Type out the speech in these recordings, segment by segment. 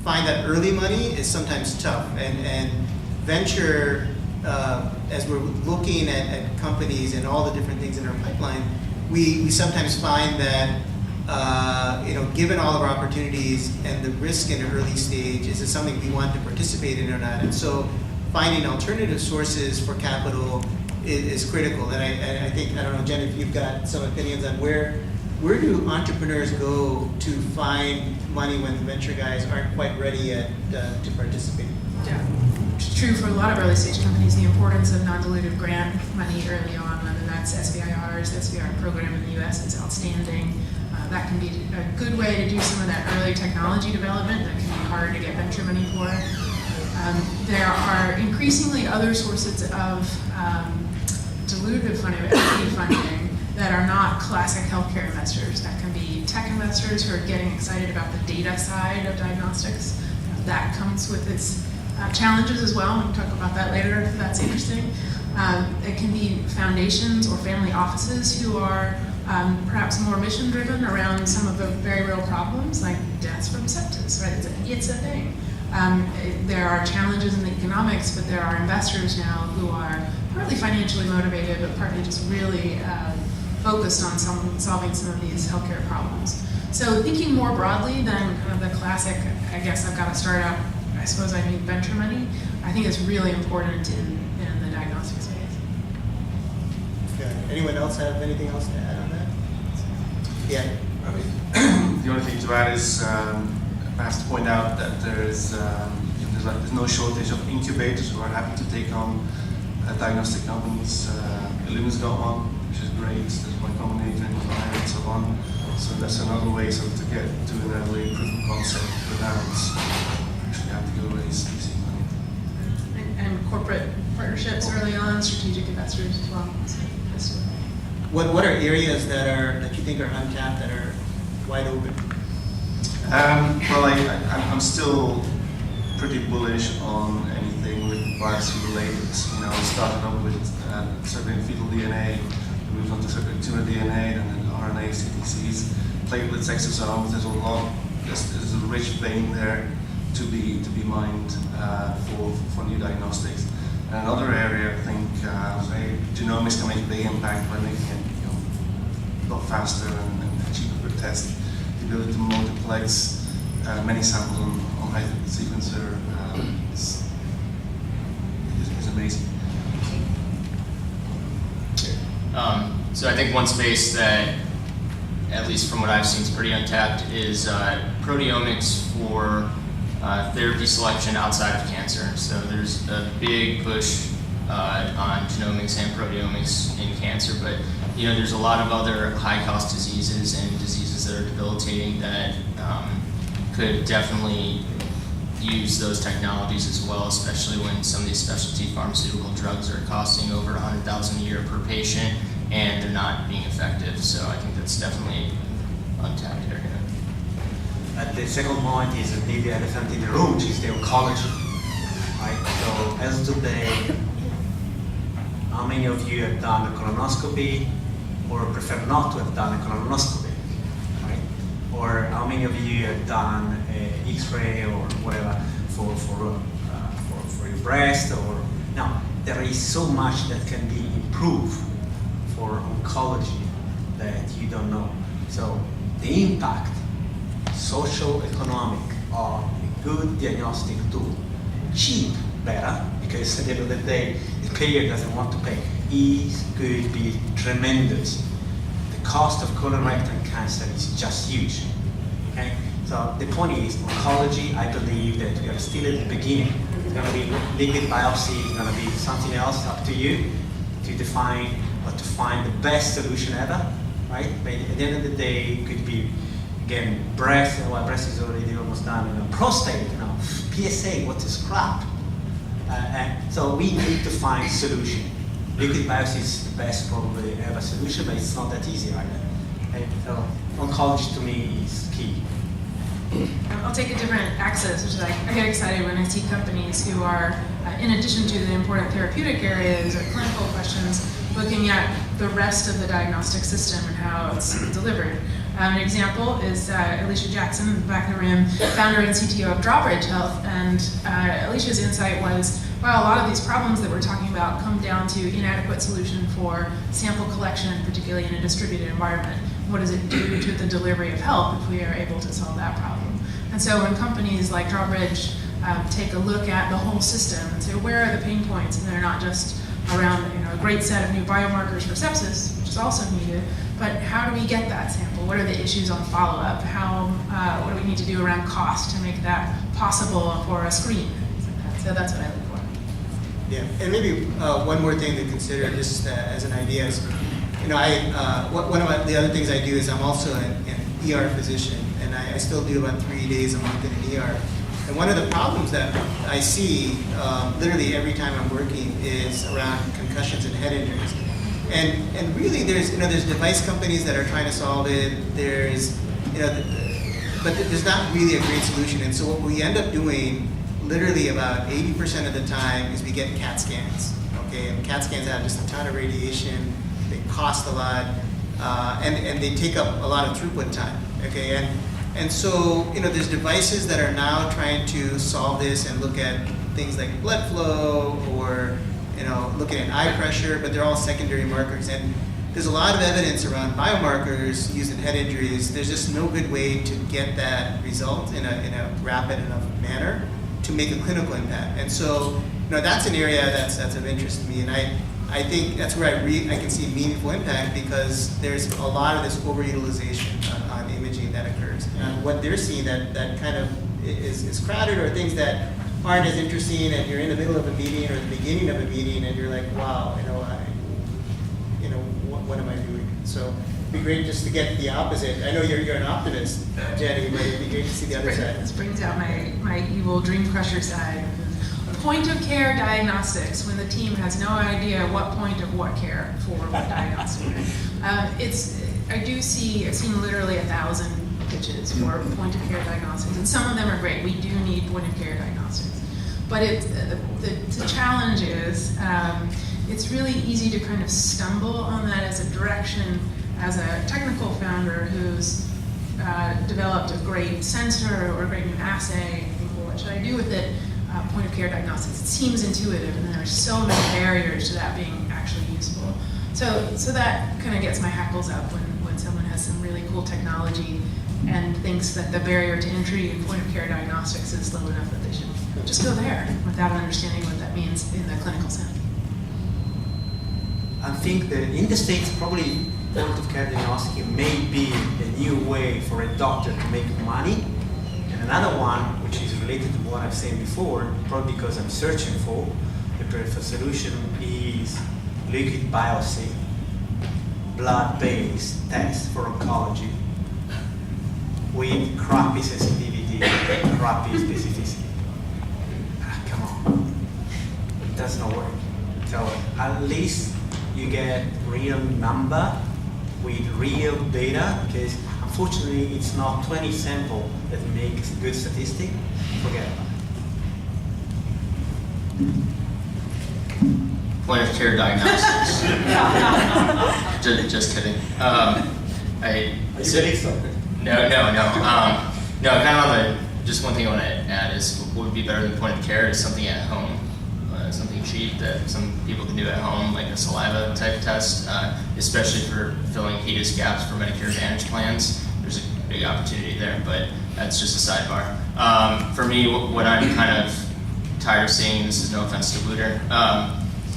find that early money is sometimes tough, and venture, as we're looking at companies and all the different things in our pipeline, we sometimes find that given all of our opportunities and the risk in an early stage, is it something we want to participate in or not? And so finding alternative sources for capital is critical. And I think, I don't know, Jen, if you've got some opinions on where do entrepreneurs go to find money when the venture guys aren't quite ready yet to participate? Yeah, it's true for a lot of early stage companies, the importance of non-dilutive grant money early on, whether that's SBIRs, the SBIR program in the US is outstanding. That can be a good way to do some of that early technology development that can be hard to get venture money for. There are increasingly other sources of dilutive funding, equity funding, that are not classic healthcare investors. That can be tech investors who are getting excited about the data side of diagnostics. That comes with its challenges as well. We can talk about that later if that's interesting. It can be foundations or family offices who are perhaps more mission-driven around some of the very real problems, like deaths from sepsis, right? It's a thing. There are challenges in the economics, but there are investors now who are partly financially motivated, but partly just really focused on solving some of these healthcare problems. So thinking more broadly than kind of the classic, I guess I've got a startup, I suppose I need venture money, I think is really important in the diagnostic space. Okay. Anyone else have anything else to add on that? Yeah. I mean, the only thing to add is perhaps to point out that there's no shortage of incubators who are happy to take on diagnostic companies. Illumin's got one, which is great. There's Y Combinator and so on. So that's another way to get to an early proof of concept without actually have to go raise VC money. And corporate partnerships early on, strategic investors as well. So, What are areas that you think are untapped, that are wide open? Well, I'm still pretty bullish on anything with biopsy related. We started up with circulating fetal DNA, we moved on to circulating tumor DNA, and then RNA, CTCs, platelets, exosomes. There's a lot. There's a rich vein there to be mined for new diagnostics. And another area, I think, genomics can make a big impact by making it a lot faster and cheaper per test. The ability to multiplex many samples on high-frequency sequencer is amazing. So I think one space that, at least from what I've seen, is pretty untapped is proteomics for therapy selection outside of cancer. So there's a big push on genomics and proteomics in cancer, but there's a lot of other high-cost diseases and diseases that are debilitating that could definitely use those technologies as well, especially when some of these specialty pharmaceutical drugs are costing over $100,000 a year per patient and they're not being effective. So I think that's definitely untapped area. The second point is the big elephant in the room, which is the oncology. Right? So as of today, how many of you have done a colonoscopy or prefer not to have done a colonoscopy? Right? Or how many of you have done an X-ray or whatever for your breast? Or now there is so much that can be improved for oncology that you don't know. So the impact, social, economic, of a good diagnostic tool, cheap, better, because at the end of the day, the payer doesn't want to pay, could be tremendous. The cost of colorectal cancer is just huge. Okay? So the point is, oncology, I believe that we are still at the beginning. It's going to be liquid biopsy, it's going to be something else, up to you to define or to find the best solution ever, right? But at the end of the day, it could be, again, breast, well, breast is already almost done, prostate, PSA, what is crap? And so we need to find solution. Liquid biopsy is the best probably ever solution, but it's not that easy either. Okay? So oncology to me is key. I'll take a different axis, which is I get excited when I see companies who are, in addition to the important therapeutic areas or clinical questions, looking at the rest of the diagnostic system and how it's delivered. An example is Alicia Jackson, in the back of the room, founder and CTO of Drawbridge Health, and Alicia's insight was, well, a lot of these problems that we're talking about come down to inadequate solution for sample collection, particularly in a distributed environment. What does it do to the delivery of help if we are able to solve that problem? And so when companies like Drawbridge take a look at the whole system and say, where are the pain points? And they're not just around a great set of new biomarkers for sepsis, which is also needed, but how do we get that sample? What are the issues on follow-up? What do we need to do around cost to make that possible for a screen? So that's what I look for. Yeah, and maybe one more thing to consider, just as an idea is, one of the other things I do is I'm also an ER physician, and I still do about 3 days a month in an ER. And one of the problems that I see literally every time I'm working is around concussions and head injuries. And really there's device companies that are trying to solve it. But there's not really a great solution. And so what we end up doing literally about 80% of the time is we get CAT scans. Okay, and CAT scans have just a ton of radiation. They cost a lot, and they take up a lot of throughput time. Okay, and so there's devices that are now trying to solve this and look at things like blood flow or looking at eye pressure, but they're all secondary markers. And there's a lot of evidence around biomarkers used in head injuries. There's just no good way to get that result in a rapid enough manner to make a clinical impact. And so that's an area that's of interest to me, and I think that's where I can see meaningful impact, because there's a lot of this overutilization on imaging that occurs. And what they're seeing that kind of is crowded, or things that aren't as interesting, and you're in the middle of a meeting or the beginning of a meeting, and you're like, wow, what am I doing? So it'd be great just to get the opposite. I know you're an optimist, Jenny, but it'd be great to see the other side. This brings out my evil dream crusher side. Point of care diagnostics, when the team has no idea what point of what care for what diagnostic. I've seen literally 1,000 pitches for point of care diagnostics, and some of them are great. We do need point of care diagnostics. But the challenge is, it's really easy to kind of stumble on that as a direction, as a technical founder who's developed a great sensor or a great new assay, and think, well, what should I do with it? Point of care diagnostics. It seems intuitive, and there are so many barriers to that being actually useful. So that kind of gets my hackles up when someone has some really cool technology and thinks that the barrier to entry in point of care diagnostics is low enough that they should just go there without understanding what that means in the clinical sense. I think that in the States, probably point of care diagnostic may be a new way for a doctor to make money. And another one, which is related to what I've said before, probably because I'm searching for the perfect solution, is liquid biopsy, blood-based test for oncology with crappy sensitivity, crappy specificity. Come on, it does not work. So at least you get real number with real data, because unfortunately it's not 20 sample that makes a good statistic. Forget about it. Point of care diagnostics. just kidding. No, kind of just one thing I want to add is what would be better than point of care is something at home, something cheap that some people can do at home, like a saliva type test, especially for filling HEDIS gaps for Medicare Advantage plans. There's a big opportunity there, but that's just a sidebar. For me, what I'm kind of tired of seeing, this is no offense to Luder,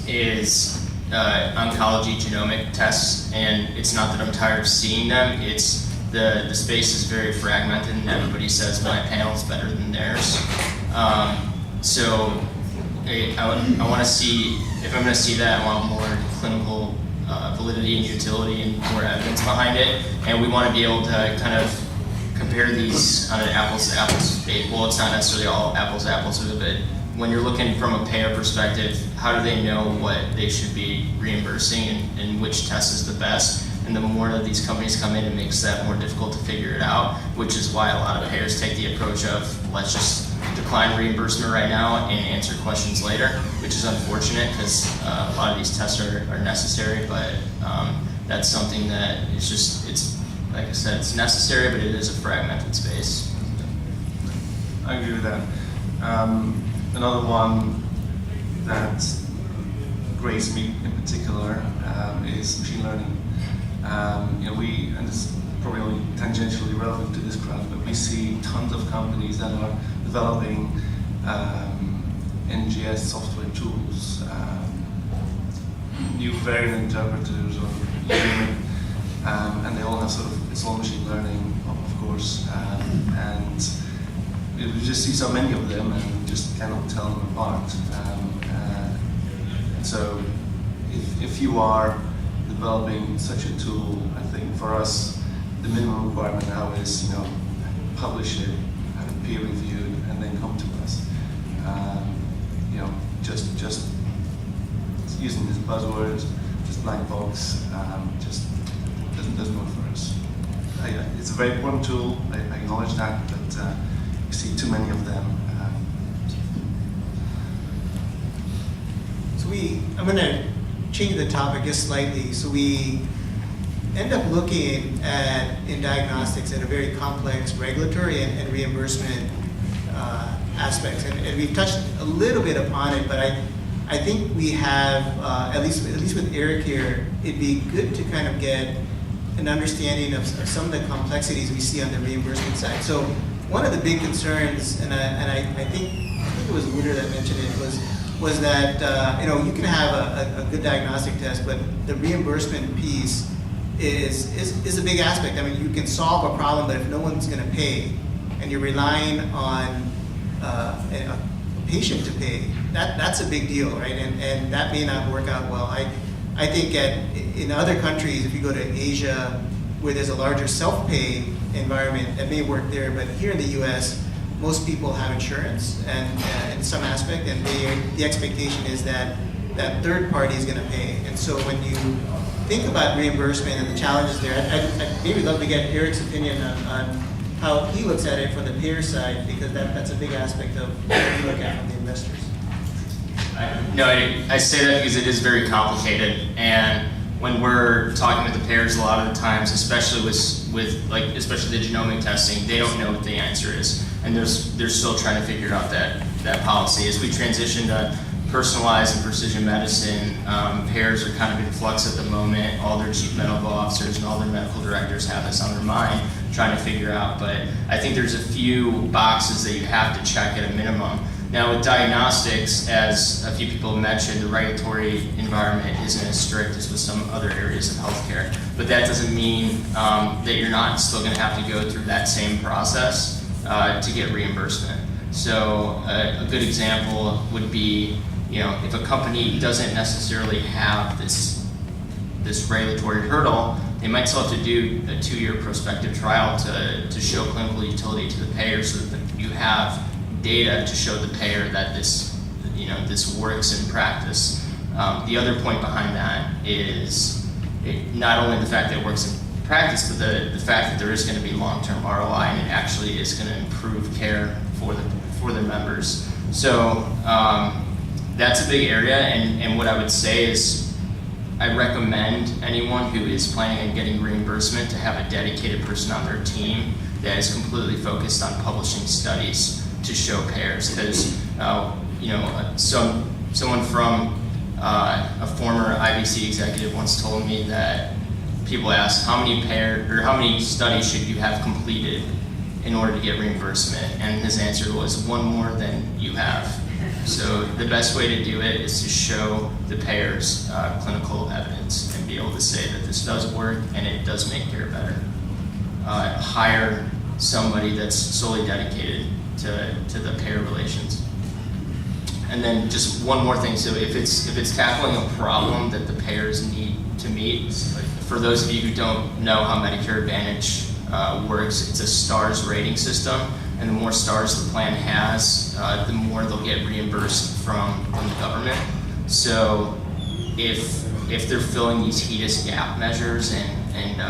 is oncology genomic tests, and it's not that I'm tired of seeing them, it's the space is very fragmented and everybody says my panel is better than theirs. So I want to see, if I'm going to see that, I want more clinical validity and utility and more evidence behind it, and we want to be able to kind of compare these on an apples to apples basis. Well, it's not necessarily all apples to apples, but when you're looking from a payer perspective, how do they know what they should be reimbursing and which test is the best? And the more that these companies come in, it makes that more difficult to figure it out, which is why a lot of payers take the approach of let's just decline reimbursement right now and answer questions later, which is unfortunate because a lot of these tests are necessary, but that's something that it's like I said, it's necessary, but it is a fragmented space. I agree with that. Another one that grates me in particular is machine learning. And it's probably only tangentially relevant to this crowd, but we see tons of companies that are developing NGS software tools, new variant interpreters, or you name it, and they all have sort of, it's all machine learning, of course, and we just see so many of them and we just cannot tell them apart. And so if you are developing such a tool, I think for us, the minimum requirement now is, publish it, have it peer reviewed, and then come to us. Just using this buzzword, just black box, just doesn't work for us. It's a very important tool, I acknowledge that, but we see too many of them. I'm going to change the topic just slightly. So we end up looking at, in diagnostics, at a very complex regulatory and reimbursement aspects. And we've touched a little bit upon it, but I think we have, at least with Eric here, it'd be good to kind of get an understanding of some of the complexities we see on the reimbursement side. So one of the big concerns, and I think it was Wooder that mentioned it, was that you can have a good diagnostic test, but the reimbursement piece is a big aspect. I mean, you can solve a problem, but if no one's going to pay, and you're relying on a patient to pay, that's a big deal, right? And that may not work out well. I think in other countries, if you go to Asia, where there's a larger self-pay environment, that may work there. But here in the U.S., most people have insurance, and in some aspect, and the expectation is that that third party is going to pay. And so when you think about reimbursement and the challenges there, I'd maybe love to get Eric's opinion on how he looks at it from the payer side, because that's a big aspect of what we look at from the investors. I say that because it is very complicated, and when we're talking with the payers, a lot of the times, especially especially the genomic testing, they don't know what the answer is, and they're still trying to figure out that policy. As we transition to personalized and precision medicine, payers are kind of in flux at the moment. All their chief medical officers and all their medical directors have this on their mind, trying to figure out. But I think there's a few boxes that you have to check at a minimum. Now with diagnostics, as a few people have mentioned, the regulatory environment isn't as strict as with some other areas of healthcare. But that doesn't mean that you're not still going to have to go through that same process to get reimbursement. So a good example would be, if a company doesn't necessarily have this regulatory hurdle, they might still have to do a 2-year prospective trial to show clinical utility to the payer, so that you have data to show the payer that this works in practice. The other point behind that is not only the fact that it works in practice, but the fact that there is going to be long-term ROI, and it actually is going to improve care for their members. So that's a big area, and what I would say is I recommend anyone who is planning on getting reimbursement to have a dedicated person on their team that is completely focused on publishing studies to show payers, because someone from a former IVC executive once told me that people ask how many studies should you have completed in order to get reimbursement, and his answer was 1 more than you have. So the best way to do it is to show the payers clinical evidence and be able to say that this does work and it does make care better. Hire somebody that's solely dedicated to the payer relations. And then just one more thing, so if it's tackling a problem that the payers need to meet, for those of you who don't know how Medicare Advantage works, it's a STARS rating system, and the more stars the plan has, the more they'll get reimbursed from the government. So if they're filling these HEDIS gap measures and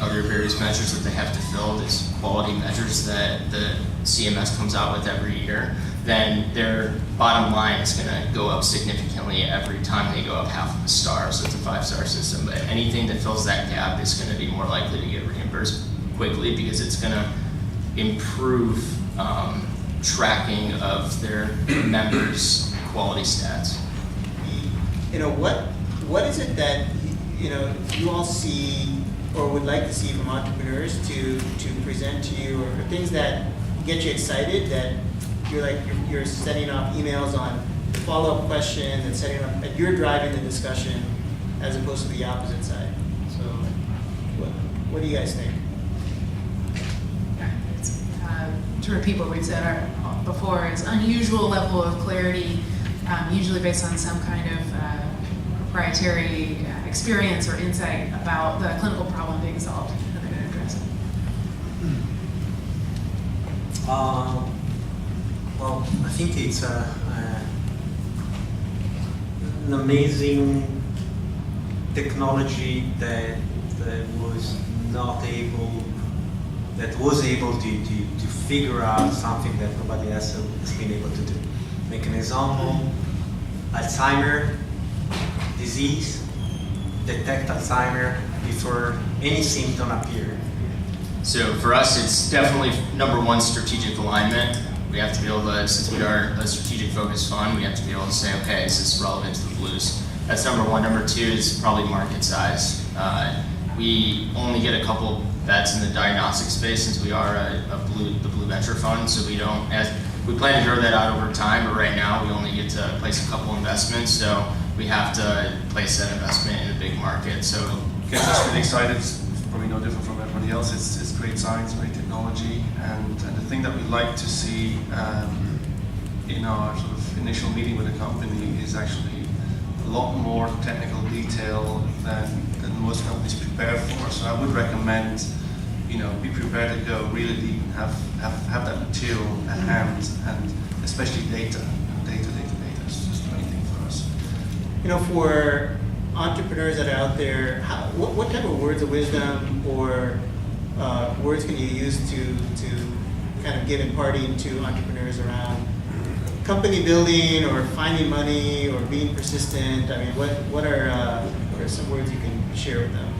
other various measures that they have to fill, these quality measures that the CMS comes out with every year, then their bottom line is going to go up significantly every time they go up half of a star. So it's a 5-star system, but anything that fills that gap is going to be more likely to get reimbursed. numbers quickly because it's going to improve tracking of their members' quality stats. What is it that you all see or would like to see from entrepreneurs to present to you, or things that get you excited, that you're setting up emails on follow-up questions and setting up that you're driving the discussion as opposed to the opposite side? So what do you guys think? To repeat what we said before, it's unusual level of clarity, usually based on some kind of proprietary experience or insight about the clinical problem being solved, and they're going to address it. Well, I think it's an amazing technology that was able to figure out something that nobody else has been able to do. Make an example: Alzheimer's disease, detect Alzheimer's before any symptom appear. So for us, it's definitely number one, strategic alignment. We have to be able to, since we are a strategic focused fund, we have to be able to say, okay, is this relevant to the Blues? That's number one. Number two is probably market size. We only get a couple bets in the diagnostic space since we are the Blue Venture Fund, so we plan to grow that out over time, but right now we only get to place a couple investments, so we have to place that investment in a big market. So Gets us really excited. It's probably no different from everybody else. It's great science, great technology, and the thing that we like to see in our sort of initial meeting with the company is actually a lot more technical detail than most companies prepare for. So I would recommend, be prepared to go really deep and have that material at hand, and especially data. It's just the main thing for us. For entrepreneurs that are out there, what type of words of wisdom or words can you use to kind of give imparting to entrepreneurs around company building or finding money or being persistent? I mean, what are some words you can share with them?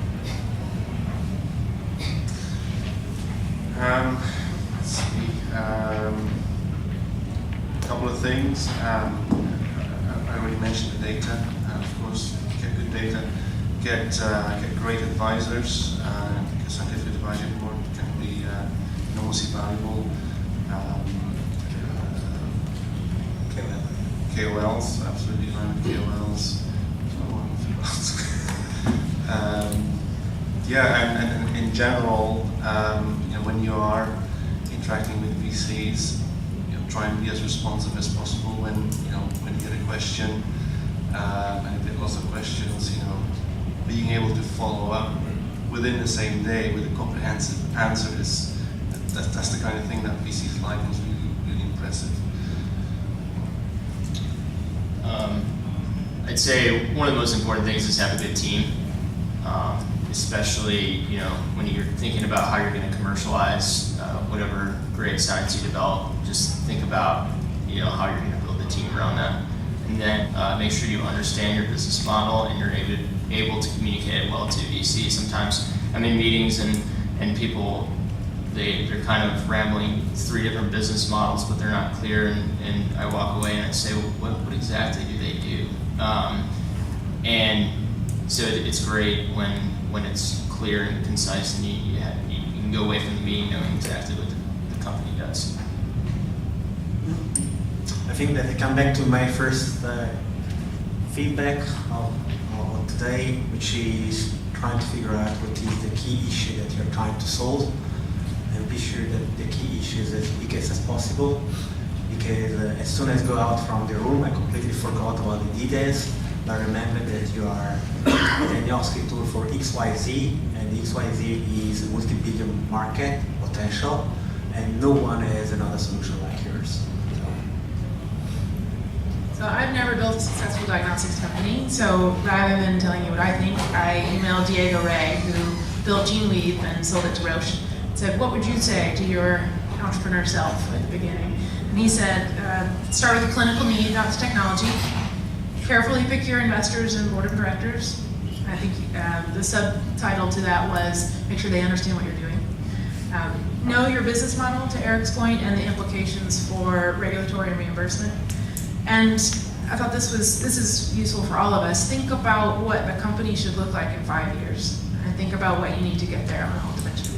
Let's see. A couple of things. I already mentioned the data. Of course, get good data. Get great advisors. A scientific advisory board can be enormously valuable. KOLs, absolutely fine with KOLs. And in general, when you are interacting with VCs, try and be as responsive as possible when you get a question, and if you get lots of questions, being able to follow up within the same day with a comprehensive answer that's the kind of thing that VCs like, and is really impressive. I'd say one of the most important things is have a good team, especially when you're thinking about how you're going to commercialize whatever great science you develop. Just think about how you're going to build a team around that, and then make sure you understand your business model and you're able to communicate it well to VC. Sometimes I'm in meetings and people they're kind of rambling 3 different business models, but they're not clear, and I walk away and I say, well, what exactly do they do? And so it's great when it's clear and concise, and you can go away from the meeting knowing exactly what the company does. I think that I come back to my first feedback of today, which is trying to figure out what is the key issue that you're trying to solve, and be sure that the key issue is as big as possible, because as soon as I go out from the room, I completely forgot about the details. But remember that you are a diagnostic tool for XYZ, and XYZ is a multi-billion market potential, and no one has another solution like yours. So I've never built a successful diagnostics company, so rather than telling you what I think, I emailed Diego Ray, who built GeneWeave and sold it to Roche. Said, what would you say to your entrepreneur self at the beginning? And he said, start with the clinical need, not the technology. Carefully pick your investors and board of directors. I think the subtitle to that was, make sure they understand what you're doing. Know your business model, to Eric's point, and the implications for regulatory and reimbursement. And I thought this is useful for all of us. Think about what a company should look like in 5 years, and think about what you need to get there on the whole dimension.